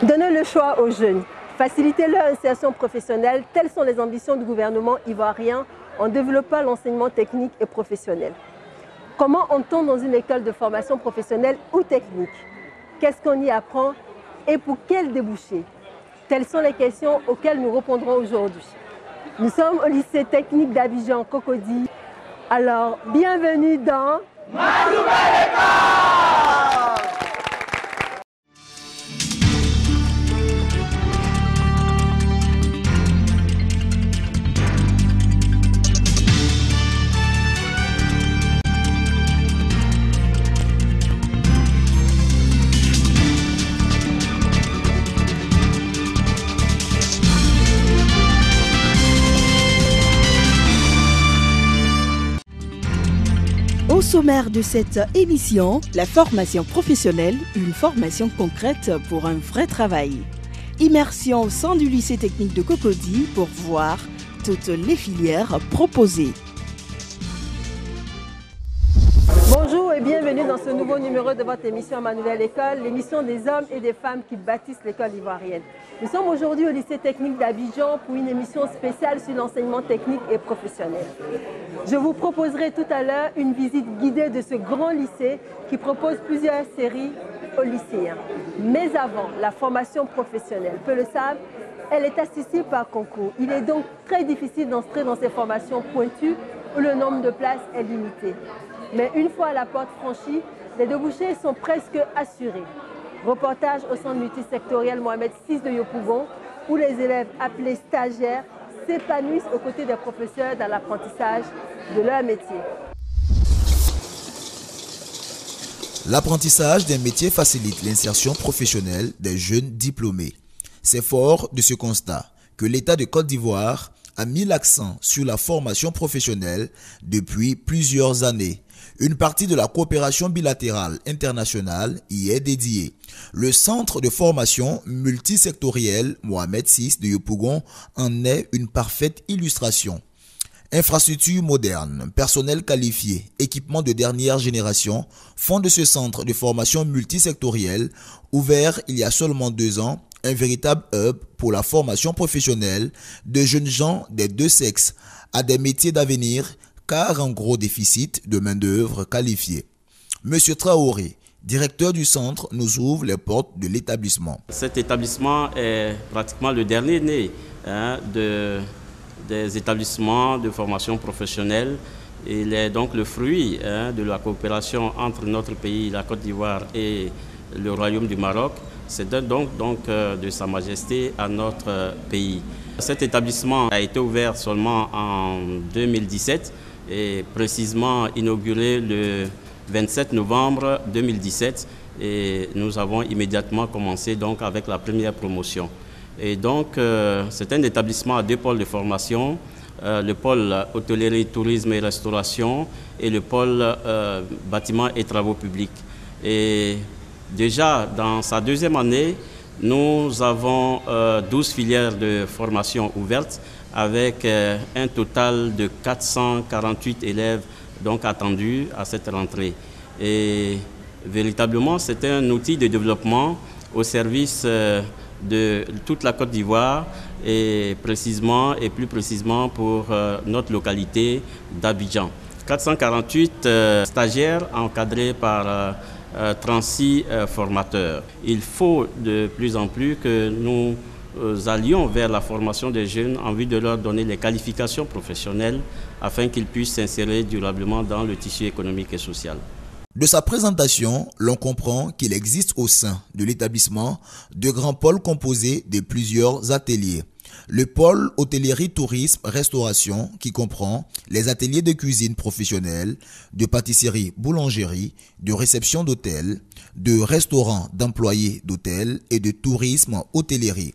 Donnez le choix aux jeunes. Faciliter leur insertion professionnelle, telles sont les ambitions du gouvernement ivoirien en développant l'enseignement technique et professionnel. Comment on-t-on dans une école de formation professionnelle ou technique? Qu'est-ce qu'on y apprend et pour quel débouché? Telles sont les questions auxquelles nous répondrons aujourd'hui. Nous sommes au lycée technique d'Abidjan Cocody. Alors, bienvenue dans Ma Nouvelle École! Au sommaire de cette émission, la formation professionnelle, une formation concrète pour un vrai travail. Immersion au sein du lycée technique de Cocody pour voir toutes les filières proposées. Bonjour et bienvenue dans ce nouveau numéro de votre émission Ma Nouvelle École, l'émission des hommes et des femmes qui bâtissent l'école ivoirienne. Nous sommes aujourd'hui au lycée technique d'Abidjan pour une émission spéciale sur l'enseignement technique et professionnel. Je vous proposerai tout à l'heure une visite guidée de ce grand lycée qui propose plusieurs séries aux lycéens. Mais avant, la formation professionnelle, peu le savent, elle est accessible par concours. Il est donc très difficile d'entrer dans ces formations pointues où le nombre de places est limité. Mais une fois la porte franchie, les débouchés sont presque assurés. Reportage au centre multisectoriel Mohamed VI de Yopougon, où les élèves appelés stagiaires s'épanouissent aux côtés des professeurs dans l'apprentissage de leur métier. L'apprentissage des métiers facilite l'insertion professionnelle des jeunes diplômés. C'est fort de ce constat que l'État de Côte d'Ivoire a mis l'accent sur la formation professionnelle depuis plusieurs années. Une partie de la coopération bilatérale internationale y est dédiée. Le centre de formation multisectoriel Mohamed VI de Yopougon en est une parfaite illustration. Infrastructures modernes, personnel qualifié, équipements de dernière génération font de ce centre de formation multisectoriel, ouvert il y a seulement 2 ans, un véritable hub pour la formation professionnelle de jeunes gens des deux sexes à des métiers d'avenir, car un gros déficit de main-d'œuvre qualifiée. Monsieur Traoré, directeur du centre, nous ouvre les portes de l'établissement. Cet établissement est pratiquement le dernier né des établissements de formation professionnelle. Il est donc le fruit de la coopération entre notre pays, la Côte d'Ivoire, et le Royaume du Maroc. C'est donc de Sa Majesté à notre pays. Cet établissement a été ouvert seulement en 2017 et précisément inauguré le 27 novembre 2017 et nous avons immédiatement commencé donc avec la première promotion. Et donc c'est un établissement à 2 pôles de formation, le pôle hôtellerie, tourisme et restauration et le pôle bâtiments et travaux publics. Et déjà dans sa 2e année, nous avons 12 filières de formation ouvertes avec un total de 448 élèves donc attendus à cette rentrée. Et véritablement, c'est un outil de développement au service de toute la Côte d'Ivoire et plus précisément pour notre localité d'Abidjan. 448 stagiaires encadrés par 36 formateurs. Il faut de plus en plus que nous allions vers la formation des jeunes en vue de leur donner les qualifications professionnelles afin qu'ils puissent s'insérer durablement dans le tissu économique et social. De sa présentation, l'on comprend qu'il existe au sein de l'établissement de grands pôles composés de plusieurs ateliers. Le pôle hôtellerie, tourisme, restauration qui comprend les ateliers de cuisine professionnelle, de pâtisserie, boulangerie, de réception d'hôtel, de restaurant d'employés d'hôtel et de tourisme hôtellerie.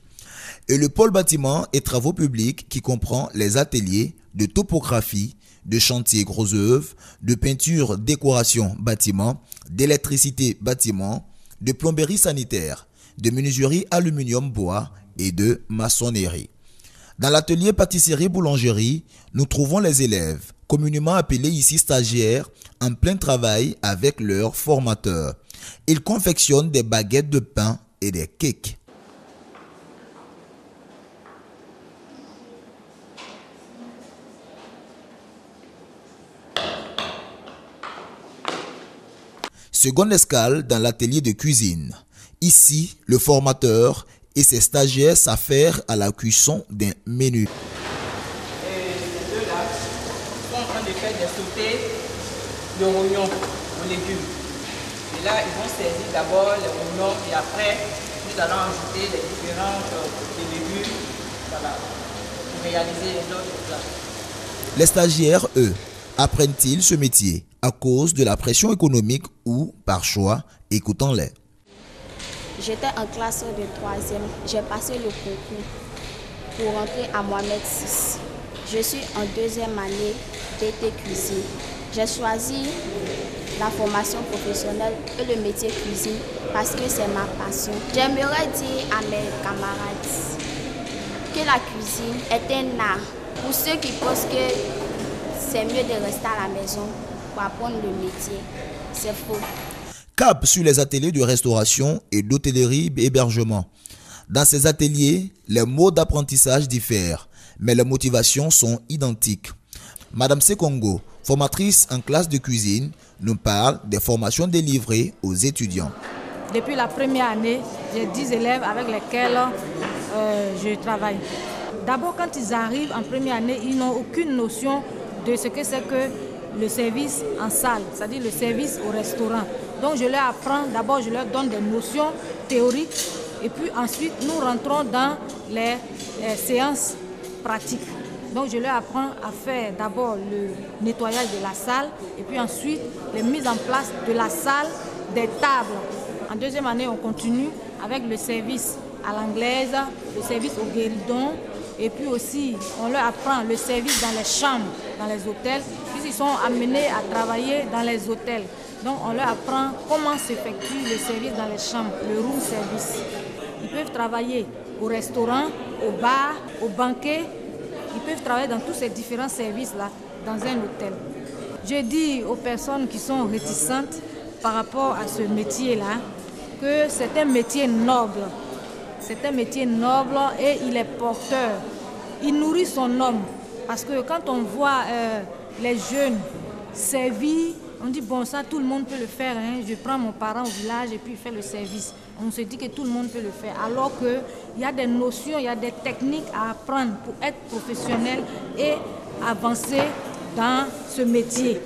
Et le pôle bâtiment et travaux publics qui comprend les ateliers de topographie, de chantier gros œuvre, de peinture décoration bâtiment, d'électricité bâtiment, de plomberie sanitaire, de menuiserie aluminium bois et de maçonnerie. Dans l'atelier pâtisserie-boulangerie, nous trouvons les élèves, communément appelés ici stagiaires, en plein travail avec leurs formateurs. Ils confectionnent des baguettes de pain et des cakes. Seconde escale dans l'atelier de cuisine. Ici, le formateur et ses stagiaires s'affairent à la cuisson d'un menu. Les deux là sont en train de faire des sautés de rognons aux légumes. Et là, ils vont saisir d'abord les rognons et après, nous allons ajouter les différents légumes, voilà, pour réaliser les autres plats. Les stagiaires, eux, apprennent-ils ce métier à cause de la pression économique ou, par choix, écoutant-les? J'étais en classe de 3e. J'ai passé le concours pour rentrer à Mohamed VI. Je suis en 2e année d'été cuisine. J'ai choisi la formation professionnelle et le métier cuisine parce que c'est ma passion. J'aimerais dire à mes camarades que la cuisine est un art. Pour ceux qui pensent que c'est mieux de rester à la maison pour apprendre le métier, c'est faux. Cap sur les ateliers de restauration et d'hôtellerie-hébergement. Dans ces ateliers, les modes d'apprentissage diffèrent, mais les motivations sont identiques. Madame Sekongo, formatrice en classe de cuisine, nous parle des formations délivrées aux étudiants. Depuis la première année, j'ai 10 élèves avec lesquels je travaille. D'abord, quand ils arrivent en première année, ils n'ont aucune notion de ce que c'est que le service en salle, c'est-à-dire le service au restaurant. Donc je leur apprends, d'abord je leur donne des notions théoriques et puis ensuite nous rentrons dans les séances pratiques. Donc je leur apprends à faire d'abord le nettoyage de la salle et puis ensuite la mise en place de la salle, des tables. En deuxième année, on continue avec le service à l'anglaise, le service au guéridon et puis aussi on leur apprend le service dans les chambres, dans les hôtels, puisqu'ils sont amenés à travailler dans les hôtels. Donc on leur apprend comment s'effectue le service dans les chambres, le room service. Ils peuvent travailler au restaurant, au bar, au banquet. Ils peuvent travailler dans tous ces différents services-là, dans un hôtel. Je dis aux personnes qui sont réticentes par rapport à ce métier-là que c'est un métier noble. C'est un métier noble et il est porteur. Il nourrit son homme. Parce que quand on voit les jeunes servis, on dit bon ça tout le monde peut le faire. Hein. Je prends mon parent au village et puis il fait le service. On se dit que tout le monde peut le faire. Alors qu'il y a des notions, il y a des techniques à apprendre pour être professionnel et avancer dans ce métier.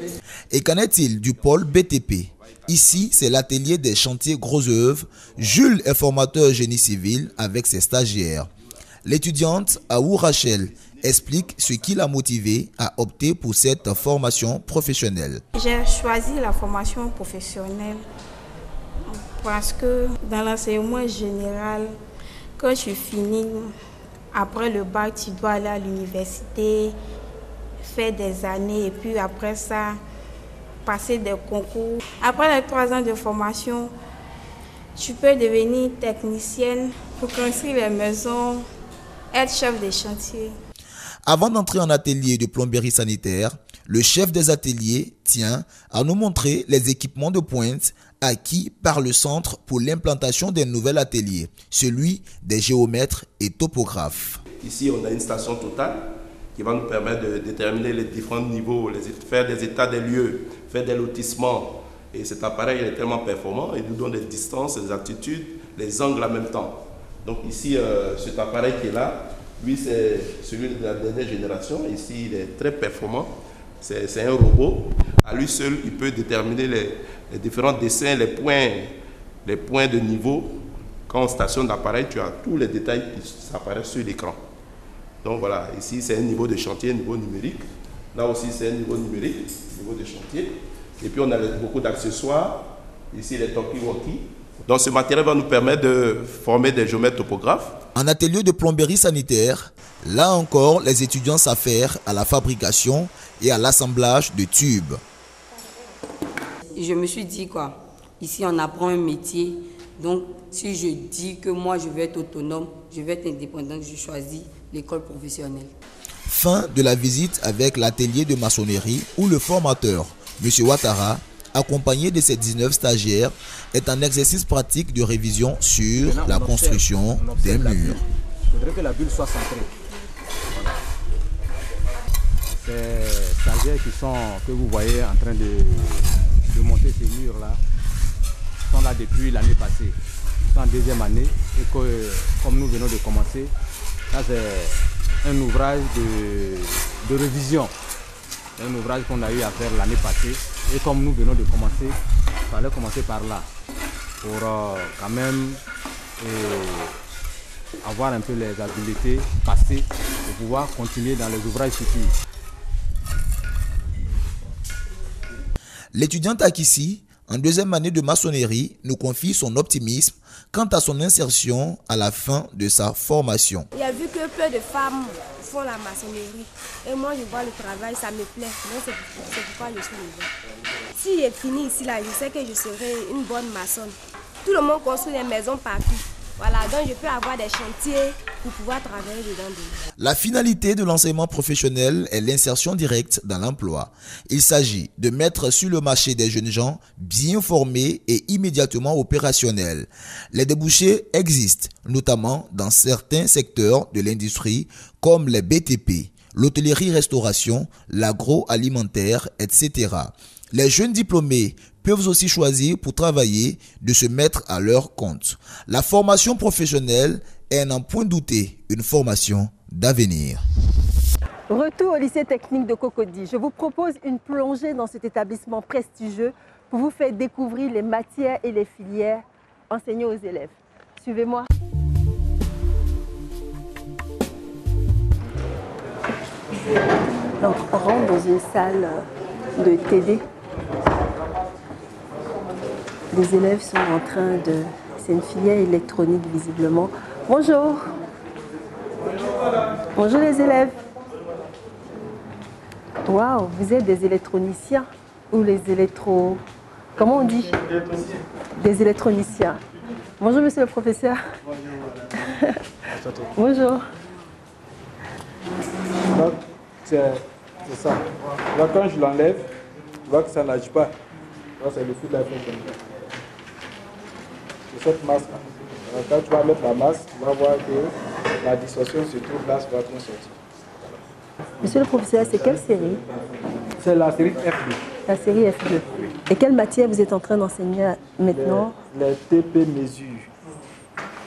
Et qu'en est-il du pôle BTP? Ici, c'est l'atelier des chantiers gros œuvres. Jules est formateur génie civil avec ses stagiaires. L'étudiante Aou Rachel explique ce qui l'a motivé à opter pour cette formation professionnelle. J'ai choisi la formation professionnelle parce que dans l'enseignement général, quand tu finis, après le bac, tu dois aller à l'université, faire des années et puis après ça, passer des concours. Après les 3 ans de formation, tu peux devenir technicienne pour construire les maisons, être chef de chantier. Avant d'entrer en atelier de plomberie sanitaire, le chef des ateliers tient à nous montrer les équipements de pointe acquis par le centre pour l'implantation d'un nouvel atelier, celui des géomètres et topographes. Ici, on a une station totale qui va nous permettre de déterminer les différents niveaux, faire des états des lieux, faire des lotissements. Et cet appareil est tellement performant, il nous donne des distances, des altitudes, les angles en même temps. Donc ici, cet appareil qui est là, lui c'est celui de la dernière génération. Ici, il est très performant. C'est un robot. À lui seul, il peut déterminer les différents dessins, les points de niveau. Quand on stationne l'appareil, tu as tous les détails qui apparaissent sur l'écran. Donc voilà, ici c'est un niveau de chantier, un niveau numérique. Là aussi c'est un niveau numérique, niveau de chantier. Et puis on a beaucoup d'accessoires. Ici les talkie-walkie. Donc ce matériel va nous permettre de former des géomètres topographes. En atelier de plomberie sanitaire, là encore les étudiants s'affairent à la fabrication et à l'assemblage de tubes. Je me suis dit ici on apprend un métier. Donc si je dis que moi je veux être autonome, je veux être indépendante, je choisis l'école professionnelle. Fin de la visite avec l'atelier de maçonnerie où le formateur, M. Ouattara, accompagné de ses 19 stagiaires, est en exercice pratique de révision sur la construction des murs. Il faudrait que la bulle soit centrée. Voilà. Ces stagiaires que vous voyez en train de monter ces murs-là, sont là depuis l'année passée. Ils sont en deuxième année et que, comme nous venons de commencer, ça c'est un ouvrage de révision. Un ouvrage qu'on a eu à faire l'année passée. Et comme nous venons de commencer, il fallait commencer par là. Pour quand même avoir un peu les habiletés passées pour pouvoir continuer dans les ouvrages futurs. L'étudiante Akissi, en deuxième année de maçonnerie, nous confie son optimisme quant à son insertion à la fin de sa formation. Il a vu que peu de femmes font la maçonnerie. Et moi, je vois le travail, ça me plaît. Donc c'est pourquoi je suis là. Si j'ai fini ici, là, je sais que je serai une bonne maçonne. Tout le monde construit des maisons partout. Voilà, donc je peux avoir des chantiers pour pouvoir travailler dedans. La finalité de l'enseignement professionnel est l'insertion directe dans l'emploi. Il s'agit de mettre sur le marché des jeunes gens bien formés et immédiatement opérationnels. Les débouchés existent, notamment dans certains secteurs de l'industrie comme les BTP, l'hôtellerie-restauration, l'agroalimentaire, etc. Les jeunes diplômés peuvent aussi choisir pour travailler de se mettre à leur compte. La formation professionnelle est, n'en point douter, une formation d'avenir. Retour au lycée technique de Cocody. Je vous propose une plongée dans cet établissement prestigieux pour vous faire découvrir les matières et les filières enseignées aux élèves. Suivez-moi. Donc, on rentre dans une salle de TD. Les élèves sont en train de... C'est une filière électronique visiblement. Bonjour. Bonjour les élèves. Waouh, vous êtes des électroniciens ou les électro... Comment on dit? Des électroniciens. Bonjour monsieur le professeur. Bonjour. Donc, c'est ça. Là, quand je l'enlève, tu vois que ça n'agit pas. Là, c'est le fil d'iPhone. C'est cette masse-là. Quand tu vas mettre la masse, tu vas voir que la distorsion se trouve là, ça va bien sortir. Monsieur le professeur, c'est quelle série? C'est la série F2. La série F2. Et quelle matière vous êtes en train d'enseigner maintenant? Les TP mesures.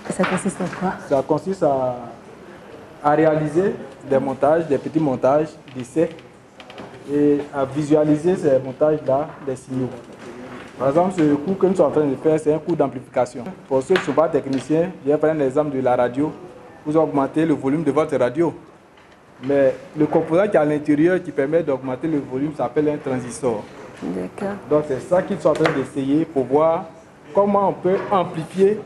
Et ça consiste en quoi? Ça consiste à réaliser des montages, des petits montages, d'essais, et à visualiser ces montages-là, des signaux. Par exemple, ce cours que nous sommes en train de faire, c'est un cours d'amplification. Pour ceux qui ne sont pas techniciens, je vais prendre l'exemple de la radio. Vous augmentez le volume de votre radio. Mais le composant qui est à l'intérieur qui permet d'augmenter le volume s'appelle un transistor. D'accord. Donc c'est ça qu'ils sont en train d'essayer pour voir comment on peut amplifier.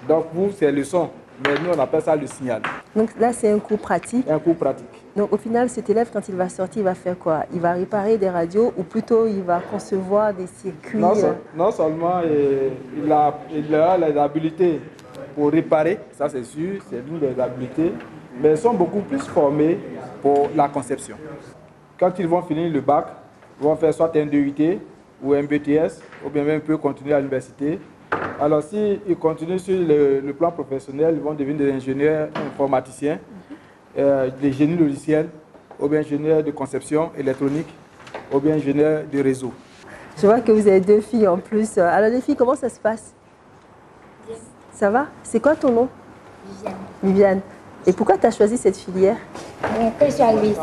Donc vous, c'est le son. Mais nous, on appelle ça le signal. Donc là, c'est un cours pratique. Un cours pratique. Donc au final, cet élève, quand il va sortir, il va faire quoi? Il va réparer des radios ou plutôt il va concevoir des circuits? Non seulement il a les habiletés pour réparer, ça c'est sûr, c'est l'une des habiletés, mais ils sont beaucoup plus formés pour la conception. Quand ils vont finir le bac, ils vont faire soit un DUT ou un BTS, ou bien même peut continuer à l'université. Alors s'ils continuent sur le plan professionnel, ils vont devenir des ingénieurs informaticiens, des génies logiciels, ou bien ingénieurs de conception électronique, ou bien ingénieurs de réseau. Je vois que vous avez deux filles en plus. Alors les filles, comment ça se passe? Bien. Ça va? C'est quoi ton nom? Viviane. Viviane. Et pourquoi tu as choisi cette filière? Quand je suis arrivée ici,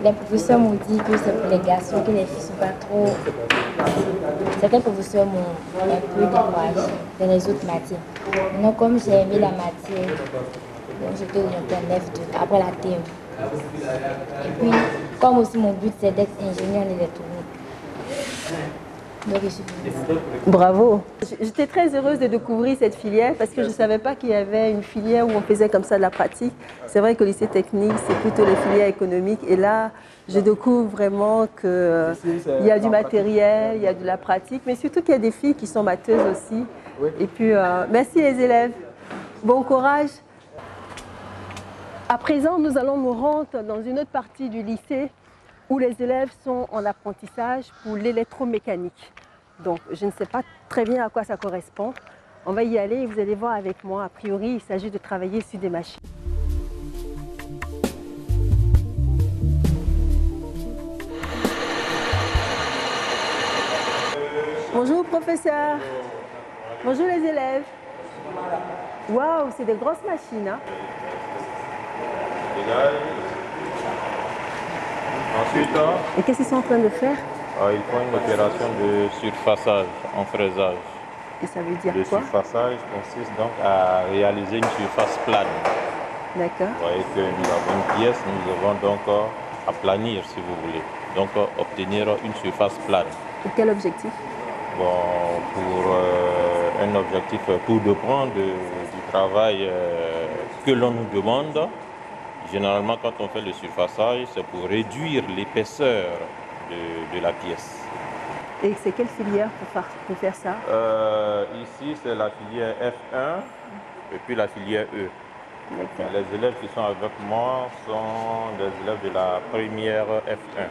les professeurs m'ont dit que c'est pour les garçons, que les filles ne sont pas trop... Certains professeurs m'ont un peu découragée dans les autres matières. Maintenant, comme j'ai aimé la matière, j'étais orientée en F2, après la TM. Et puis, comme aussi mon but c'est d'être ingénieur en électronique. Donc je suis venue. Bravo. J'étais très heureuse de découvrir cette filière parce que je ne savais pas qu'il y avait une filière où on faisait comme ça de la pratique. C'est vrai que le lycée technique, c'est plutôt les filières économiques. Et là, je découvre vraiment qu'il y a du matériel, il y a de la pratique, mais surtout qu'il y a des filles qui sont matheuses aussi. Oui. Et puis, merci les élèves. Bon courage. À présent, nous allons nous rendre dans une autre partie du lycée où les élèves sont en apprentissage pour l'électromécanique. Donc, je ne sais pas très bien à quoi ça correspond. On va y aller et vous allez voir avec moi. A priori, il s'agit de travailler sur des machines. Bonjour professeur. Bonjour les élèves. Waouh, c'est des grosses machines. Hein? Ensuite, et qu'est-ce qu'ils sont en train de faire? Ils font une opération de surfaçage en fraisage. Et ça veut dire le quoi? Le surfaçage consiste donc à réaliser une surface plane. D'accord. Vous voyez que nous avons une pièce, nous devons donc aplanir si vous voulez. Donc obtenir une surface plane. Pour quel objectif? Bon, pour un objectif, pour de prendre du travail que l'on nous demande. Généralement, quand on fait le surfaçage, c'est pour réduire l'épaisseur de la pièce. Et c'est quelle filière pour faire ça? Ici, c'est la filière F1 et puis la filière E. Les élèves qui sont avec moi sont des élèves de la première F1.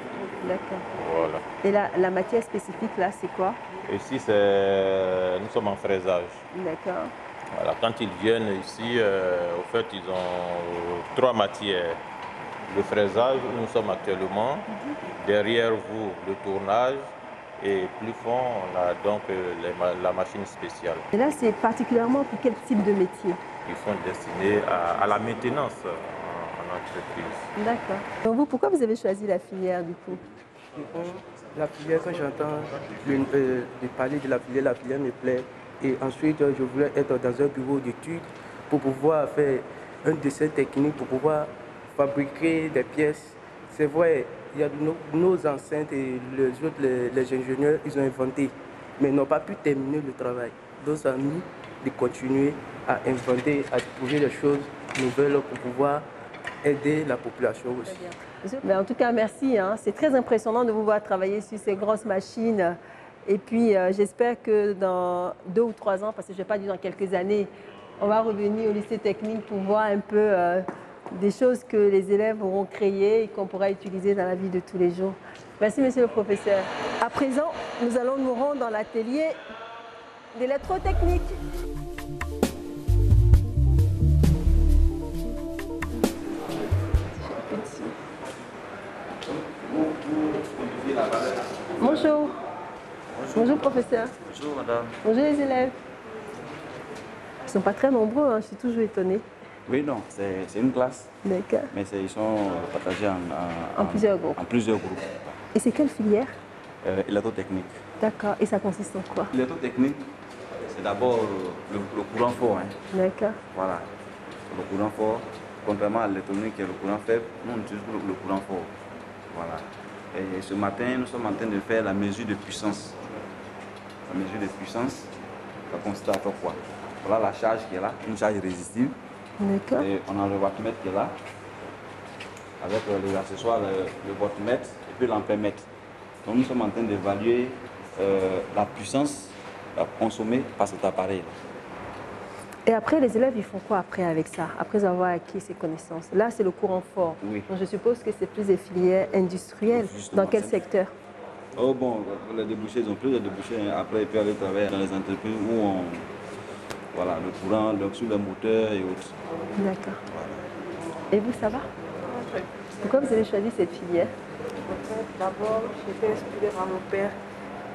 D'accord. Voilà. Et la matière spécifique, là, c'est quoi? Ici, nous sommes en fraisage. D'accord. Voilà. Quand ils viennent ici, au fait, ils ont 3 matières. Le fraisage, où nous sommes actuellement. Derrière vous, le tournage. Et plus fond, on a donc la machine spéciale. Et là, c'est particulièrement pour quel type de métier? Ils sont destinés à la maintenance en entreprise. D'accord. Donc vous, pourquoi vous avez choisi la filière du coup? La filière, quand j'entends parler de la filière me plaît. Et ensuite, je voulais être dans un bureau d'études pour pouvoir faire un dessin technique, pour pouvoir fabriquer des pièces. C'est vrai, il y a nos ancêtres et les ingénieurs, ils ont inventé, mais n'ont pas pu terminer le travail. Donc, ça a nous de continuer à inventer, à trouver des choses nouvelles pour pouvoir aider la population aussi. Mais en tout cas, merci. Hein. C'est très impressionnant de vous voir travailler sur ces grosses machines. Et puis, j'espère que dans 2 ou 3 ans, parce que je n'ai pas dit dans quelques années, on va revenir au lycée technique pour voir un peu des choses que les élèves auront créées et qu'on pourra utiliser dans la vie de tous les jours. Merci, monsieur le professeur. À présent, nous allons nous rendre dans l'atelier d'électrotechnique. Bonjour. Bonjour professeur. Bonjour madame. Bonjour les élèves. Ils ne sont pas très nombreux, hein. Je suis toujours étonnée. Oui, non, c'est une classe. D'accord. Mais ils sont partagés en plusieurs groupes. En plusieurs groupes. Et c'est quelle filière? Électrotechnique. D'accord. Et ça consiste en quoi? L'électrotechnique, c'est d'abord le courant fort. Hein. D'accord. Voilà. Le courant fort, contrairement à l'électronique qui est le courant faible, nous on utilise le courant fort. Voilà. Et ce matin, nous sommes en train de faire la mesure de puissance. La mesure de puissance, ça consiste à faire quoi? Voilà la charge qui est là, une charge résistive. D'accord. Et on a le wattimètre qui est là, avec les accessoires, le voltmètre et puis l'ampèremètre. Donc nous sommes en train d'évaluer la puissance consommée par cet appareil. Et après, les élèves, ils font quoi après avec ça, après avoir acquis ces connaissances? Là, c'est le courant fort. Oui. Donc je suppose que c'est plus des filières industrielles. Justement, dans quel secteur? Oh bon, les débouchés, ils ont plus de débouchés. Après, ils peuvent aller travailler dans les entreprises où on... Voilà, le courant, sur les moteurs et autres. D'accord. Voilà. Et vous, ça va? Oui. Pourquoi vous avez choisi cette filière? D'abord, j'étais inspirée par mon père,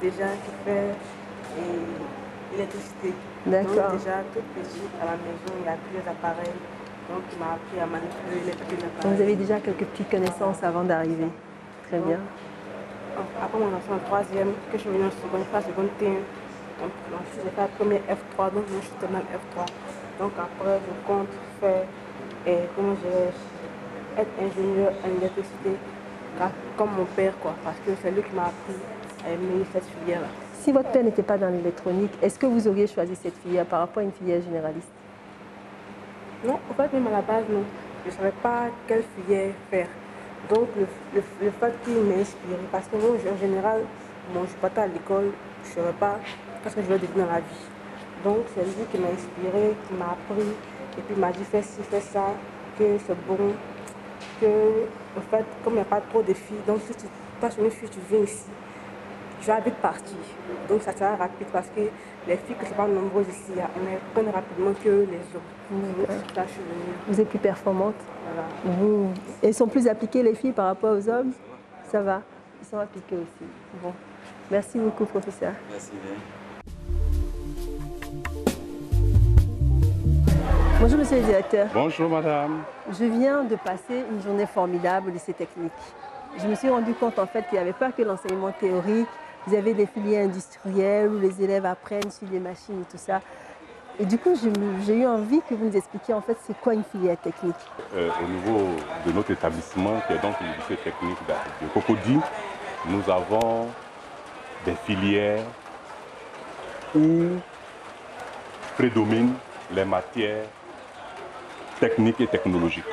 déjà, qui fait l'électricité. D'accord. Donc, déjà, toute petite, à la maison, il y a plusieurs appareils. Donc, il m'a appris à manipuler les petits appareils. Donc, vous avez déjà quelques petites connaissances avant d'arriver. Très bien. Après mon enfant en 3e, que je suis venue en seconde, pas seconde T1. Donc, ensuite, j'ai fait la première F3, donc je suis terminale F3. Donc, après, je compte faire, être ingénieur en électricité, comme mon père, quoi, parce que c'est lui qui m'a appris à aimer cette filière-là. Si votre père n'était pas dans l'électronique, est-ce que vous auriez choisi cette filière par rapport à une filière généraliste? Non, en fait, même à la base, non. Je ne savais pas quelle filière faire. Donc, le fait qu'il m'ait inspiré, parce que moi, en général, je ne suis pas à l'école, je ne savais pas ce que je veux devenir dans la vie. Donc, c'est lui qui m'a inspiré, qui m'a appris, et puis il m'a dit fais ci, fais ça, que c'est bon, que, en fait, comme il n'y a pas trop de filles, donc si tu passes une fille, tu viens ici, tu vas vite partir. Donc, ça sera rapide parce que les filles qui ne sont pas nombreuses ici, elles prennent rapidement que les hommes. Là, je suis venue. Vous êtes plus performante? Voilà. Elles sont plus appliquées, les filles, par rapport aux hommes? Ça va? Ils sont appliqués aussi. Bon. Merci beaucoup, professeur. Merci bien. Bonjour, monsieur le directeur. Bonjour, madame. Je viens de passer une journée formidable au lycée technique. Je me suis rendu compte en fait qu'il n'y avait pas que l'enseignement théorique, vous avez des filières industrielles où les élèves apprennent sur des machines et tout ça. Et du coup, j'ai eu envie que vous nous expliquiez en fait c'est quoi une filière technique. Au niveau de notre établissement, qui est donc le lycée technique de Cocody, nous avons des filières où prédominent les matières techniques et technologiques.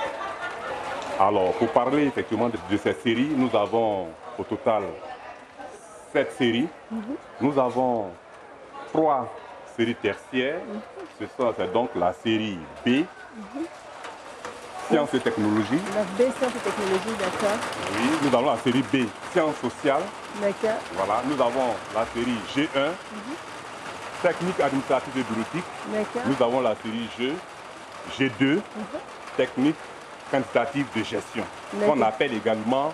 Alors, pour parler effectivement de ces séries, nous avons au total 7 séries. Nous avons 3 séries tertiaires. C'est donc la série B, Sciences et technologies. La B, Sciences et technologies, d'accord. Oui, nous avons la série B, Sciences sociales. D'accord. Voilà, nous avons la série G1, Technique administrative et bureautique. D'accord. Nous avons la série G2, Technique quantitative de gestion, qu'on appelle également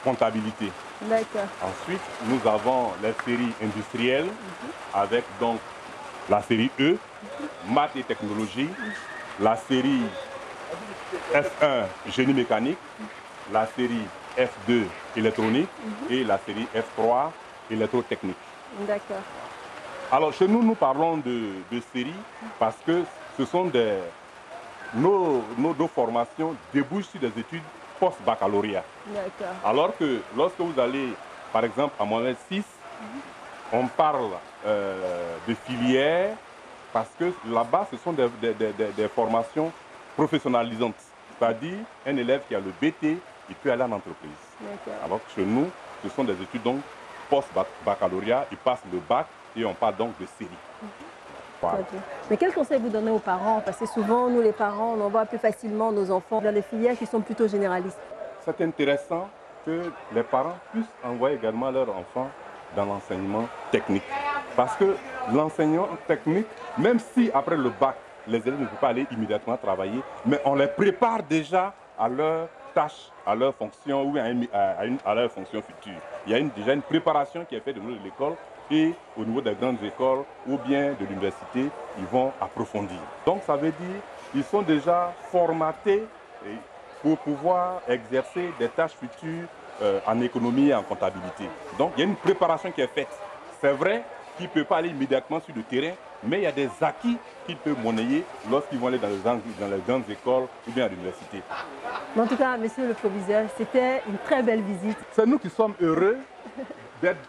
comptabilité. D'accord. Ensuite, nous avons la série industrielle avec donc la série E, maths et technologie, la série F1, génie mécanique, la série F2, électronique et la série F3, électrotechnique. D'accord. Alors chez nous, nous parlons de séries parce que ce sont nos formations débouchent sur des études post-baccalauréat. D'accord. Alors que lorsque vous allez, par exemple, à Mohamed VI, on parle de filières parce que là-bas, ce sont des formations professionnalisantes. C'est-à-dire, un élève qui a le BT, il peut aller en entreprise. Alors que chez nous, ce sont des études donc post-baccalauréat, ils passent le bac et on parle donc de série. Voilà. Mais quel conseil vous donnez aux parents? Parce que souvent, nous les parents, on envoie plus facilement nos enfants dans des filières qui sont plutôt généralistes. C'est intéressant que les parents puissent envoyer également leurs enfants dans l'enseignement technique. Parce que l'enseignement technique, même si après le bac, les élèves ne peuvent pas aller immédiatement travailler, mais on les prépare déjà à leurs tâches, à leurs fonctions ou à leurs fonctions futures. Il y a déjà une préparation qui est faite au niveau de l'école et au niveau des grandes écoles ou bien de l'université, ils vont approfondir. Donc ça veut dire qu'ils sont déjà formatés pour pouvoir exercer des tâches futures en économie et en comptabilité. Donc il y a une préparation qui est faite. C'est vrai qu'ils ne peuvent pas aller immédiatement sur le terrain, mais il y a des acquis qu'ils peuvent monnayer lorsqu'ils vont aller dans les grandes écoles ou bien à l'université. En tout cas, monsieur le proviseur, c'était une très belle visite. C'est nous qui sommes heureux d'être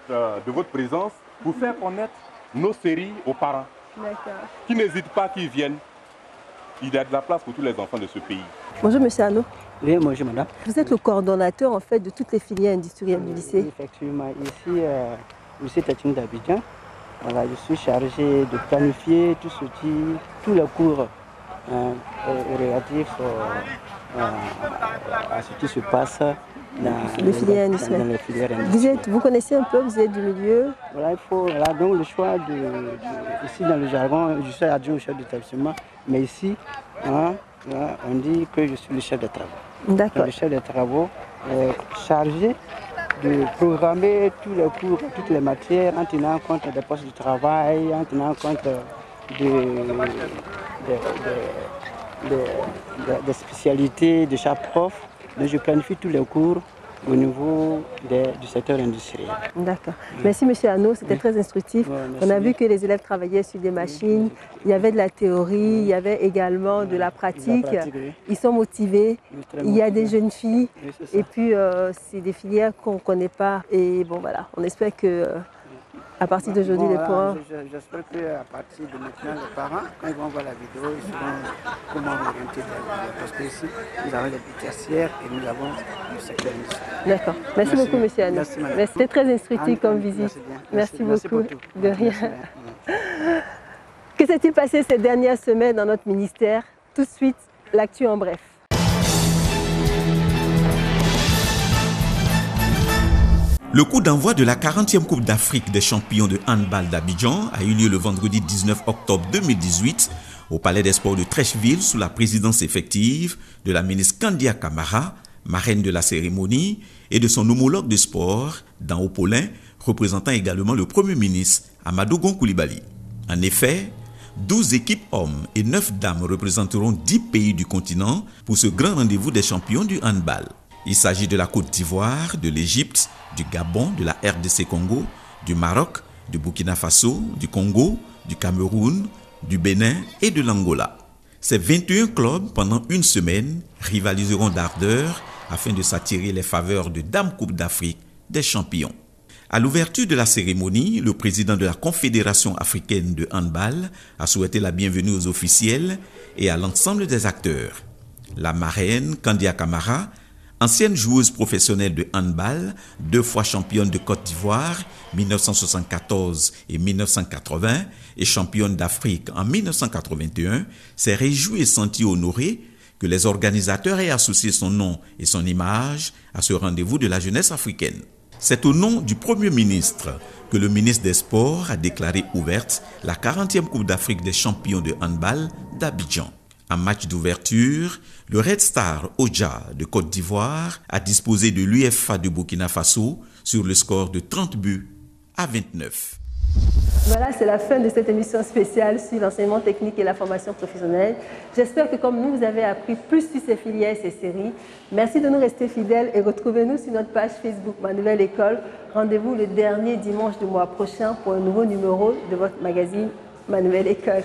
de votre présence pour faire connaître nos séries aux parents. D'accord. Qui n'hésitent pas, qui viennent. Il y a de la place pour tous les enfants de ce pays. Bonjour monsieur Anno. Oui, bonjour madame. Vous êtes le coordonnateur en fait de toutes les filières industrielles du lycée. Effectivement, ici, au lycée technique d'Abidjan, voilà, je suis chargé de planifier tous les cours relatifs à ce qui se passe dans les filières industrielles. Vous connaissez un peu, vous êtes du milieu. Voilà, donc le choix ici dans le jargon, je suis adjoint au chef d'établissement, mais ici, on dit que je suis le chef de travaux. D'accord. Le chef de travaux est chargé de programmer tous les cours, toutes les matières, en tenant compte des postes de travail, en tenant compte des spécialités de chaque prof. Donc je planifie tous les cours au niveau du secteur industriel. D'accord. Merci M. Anno, c'était très instructif. On a vu que les élèves travaillaient sur des machines, il y avait de la théorie, il y avait également de la pratique. Ils sont motivés, il y a des jeunes filles et puis c'est des filières qu'on ne connaît pas. Et bon voilà, on espère que à partir d'aujourd'hui les parents... J'espère qu'à partir de maintenant les parents, quand ils vont voir la vidéo, ils sauront comment orienter parce que ici nous avons les tertiaires et nous avons le secteur industriel. D'accord. Merci beaucoup M. Anno. Merci. C'était très instructif comme visite. Merci beaucoup. De rien. Que s'est-il passé ces dernières semaines dans notre ministère? Tout de suite, l'actu en bref. Le coup d'envoi de la 40e Coupe d'Afrique des champions de handball d'Abidjan a eu lieu le vendredi 19 octobre 2018 au Palais des Sports de Treichville sous la présidence effective de la ministre Kandia Camara, marraine de la cérémonie, et de son homologue de sport, Dan Opollin, représentant également le Premier ministre Amadou Gon Coulibaly. En effet, 12 équipes hommes et 9 dames représenteront 10 pays du continent pour ce grand rendez-vous des champions du handball. Il s'agit de la Côte d'Ivoire, de l'Égypte, du Gabon, de la RDC Congo, du Maroc, du Burkina Faso, du Congo, du Cameroun, du Bénin et de l'Angola. Ces 21 clubs, pendant une semaine, rivaliseront d'ardeur afin de s'attirer les faveurs de Dame Coupe d'Afrique des champions. À l'ouverture de la cérémonie, le président de la Confédération africaine de handball a souhaité la bienvenue aux officiels et à l'ensemble des acteurs. La marraine Kandia Camara, ancienne joueuse professionnelle de handball, 2 fois championne de Côte d'Ivoire, 1974 et 1980, et championne d'Afrique en 1981, s'est réjouie et sentie honorée que les organisateurs aient associé son nom et son image à ce rendez-vous de la jeunesse africaine. C'est au nom du Premier ministre que le ministre des Sports a déclaré ouverte la 40e Coupe d'Afrique des champions de handball d'Abidjan. En match d'ouverture, le Red Star Oja de Côte d'Ivoire a disposé de l'UFA de Burkina Faso sur le score de 30 buts à 29. Voilà, c'est la fin de cette émission spéciale sur l'enseignement technique et la formation professionnelle. J'espère que comme nous, vous avez appris plus sur ces filières et ces séries. Merci de nous rester fidèles et retrouvez-nous sur notre page Facebook Ma Nouvelle École. Rendez-vous le dernier dimanche du mois prochain pour un nouveau numéro de votre magazine Ma Nouvelle École.